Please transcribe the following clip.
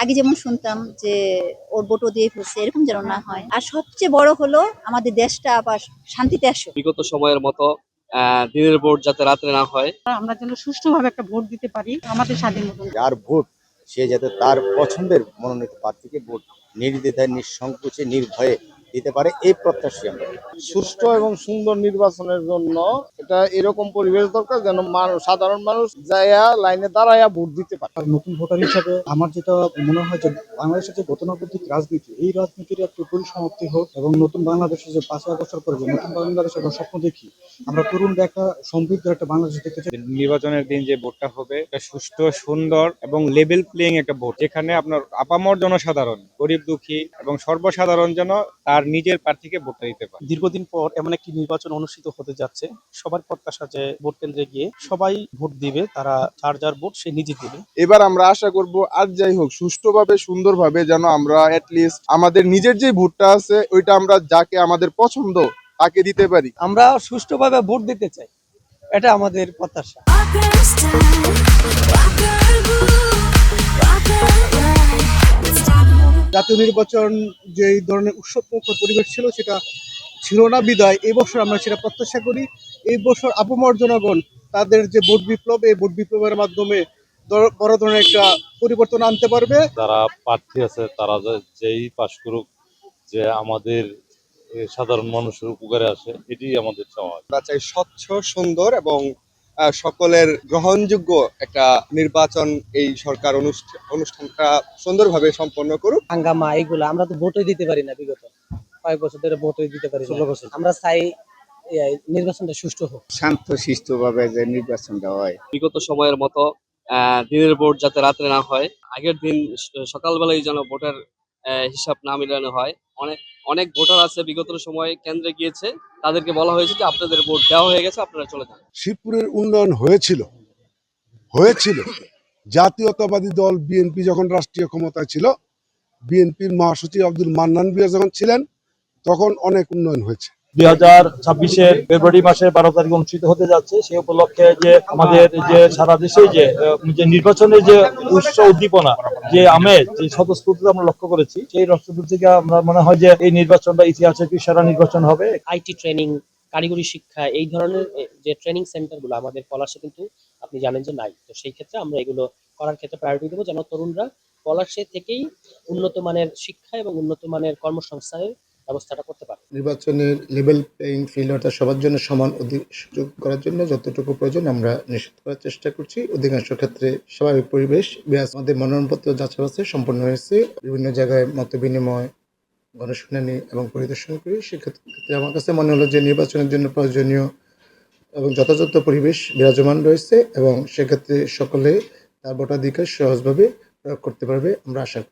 আগে যেমন শুনতাম যে ওর ভোটও দিয়ে ফেলছে, এরকম যেন না হয়। আর সবচেয়ে বড় হলো আমাদের দেশটা আবার শান্তিতে আসুক। বিগত সময়ের মতো দিনের ভোট যাতে রাত্রে না হয়। আমরা যেন সুষ্ঠুভাবে একটা ভোট দিতে পারি আমাদের স্বাধীন মতন। যার ভোট সে যাতে তার পছন্দের মনোনীত প্রার্থীকে ভোট নির্দ্বিধায় নিঃসংকোচে নির্ভয়ে দিতে পারে, এই প্রত্যাশী আমরা। সুষ্ঠু এবং সুন্দর নির্বাচনের জন্য এটা এরকম পরিবেশ দরকার যেন সাধারণ মানুষ যাইয়া লাইনে দাঁড়াইয়া ভোট দিতে পারে। আর নতুন ভোটার হিসাবে আমার যেটা মনে হয় যে বাংলাদেশের যে গতানুগতিক রাজনীতি, এই রাজনীতির একটা পরিসমাপ্তি হোক এবং নতুন বাংলাদেশে যে 5 বছর পরে যে নতুন বাংলাদেশের আমরা স্বপ্ন দেখি, আমরা তরুণরা একটা সমৃদ্ধ একটা বাংলাদেশ দেখতে চাই। নির্বাচনের দিন যে ভোটটা হবে এটা সুষ্ঠু, সুন্দর এবং লেভেল প্লেইং একটা ভোট, যেখানে আপনার আপামর জনসাধারণ, গরিব দুঃখী এবং সর্বসাধারণ যেন তার নিজের প্রার্থীকে ভোটটা দিতে পারে। দীর্ঘদিন পর এমন একটি নির্বাচন অনুষ্ঠিত হতে যাচ্ছে। সবার প্রত্যাশা যে ভোট কেন্দ্রে গিয়ে সবাই ভোট দিবে, তারা যার যার ভোট সে নিজে দিবে। এবার আমরা আশা করব আর যাই হোক সুষ্ঠুভাবে সুন্দরভাবে যেন আমরা অ্যাটলিস্ট আমাদের নিজের যে ভোটটা আছে ওইটা আমরা যাকে আমাদের পছন্দ তাকে দিতে পারি। আমরা সুষ্ঠুভাবে ভোট দিতে চাই, এটা আমাদের প্রত্যাশা। জাতীয় নির্বাচন যে ধরনের উৎসবমুখর পরিবেশ ছিল সেটা ছিল না বিদায় এই বছর আমরা সেটা প্রত্যাশা করি। এই বছর আপামর জনগণ তাদের যে ভোট বিপ্লব, এই ভোট বিপ্লবের মাধ্যমে বড় ধরনের একটা পরিবর্তন আনতে পারবে। যারা প্রার্থী আছে তারা যেই পাশ করুক, যে আমাদের সাধারণ মানুষের উপকারে আসে, এটি আমাদের চাওয়া। আমরা চাই স্বচ্ছ, সুন্দর এবং সকলের গ্রহণযোগ্য একটা নির্বাচন। এই সরকার অনুষ্ঠানটা সুন্দরভাবে সম্পন্ন করুক। হাঙ্গামা এইগুলো আমরা তো ভোটই দিতে পারি না, বিগত কয়েক বছর ধরে ভোটই দিতে পারি না। 16 বছর আমরা চাই নির্বাচনটা সুষ্ঠু হোক, শান্ত শিষ্টভাবে যে নির্বাচনটা হয়। বিগত সময়ের মতো দিনের ভোট যাতে রাত্রে না হয়, আগের দিন সকালবেলায় যেন ভোটের হিসাব না মিলানো হয়। অনেক অনেক ভোটার আছে বিগত সময় কেন্দ্রে গিয়েছে, তাদেরকে বলা হয়েছে যে আপনাদের ভোট দেওয়া হয়ে গেছে, আপনারা চলে যান। শিবপুরের উন্নয়ন হয়েছিল জাতীয়তাবাদী দল বিএনপি যখন রাষ্ট্রীয় ক্ষমতায় ছিল, বিএনপির মহাসচিব আব্দুল মান্নান ভূঁইয়া যখন ছিলেন, তখন অনেক উন্নয়ন হয়েছে। 2026-এর ফেব্রুয়ারি মাসের 12 তারিখ অনুষ্ঠিত হতে যাচ্ছে। সেই উপলক্ষে যে আমাদের যে সারা দেশে যে নির্বাচনের যে উদ্দীপনা, যে আমেজ, যে স্বতঃস্ফূর্তিতা আমরা লক্ষ্য করেছি, সেই রাষ্ট্রদূত থেকে আমরা মনে হয় যে এই নির্বাচনটা ইতিহাসের কি সেরা নির্বাচন হবে। আইটি ট্রেনিং, কারিগরি শিক্ষা, এই ধরনের যে ট্রেনিং সেন্টারগুলো আমাদের পলাশে কিন্তু আপনি জানেন যে নাই। তো সেই ক্ষেত্রে আমরা এগুলো করার ক্ষেত্রে প্রায়োরিটি দেবো, যেন তরুণরা পলাশে থেকেই উন্নত মানের শিক্ষা এবং উন্নত মানের কর্মসংস্থানের ব্যবস্থাটা করতে পারে। নির্বাচনের লেভেল প্লেইং ফিল্ড অর্থাৎ সবার জন্য সমান সুযোগ করার জন্য যতটুকু প্রয়োজন আমরা নিশ্চিত করার চেষ্টা করছি। অধিকাংশ ক্ষেত্রে স্বাভাবিক পরিবেশ বিরাজ। আমাদের মনোনয়নপত্র যাচাই সম্পন্ন হয়েছে, বিভিন্ন জায়গায় মত বিনিময়, গণশুনানি এবং পরিদর্শন করি। সেক্ষেত্রে আমার কাছে মনে হলো যে নির্বাচনের জন্য প্রয়োজনীয় এবং যথাযথ পরিবেশ বিরাজমান রয়েছে এবং সেক্ষেত্রে সকলে তার ভোটাধিকার সহজভাবে প্রয়োগ করতে পারবে, আমরা আশা করি।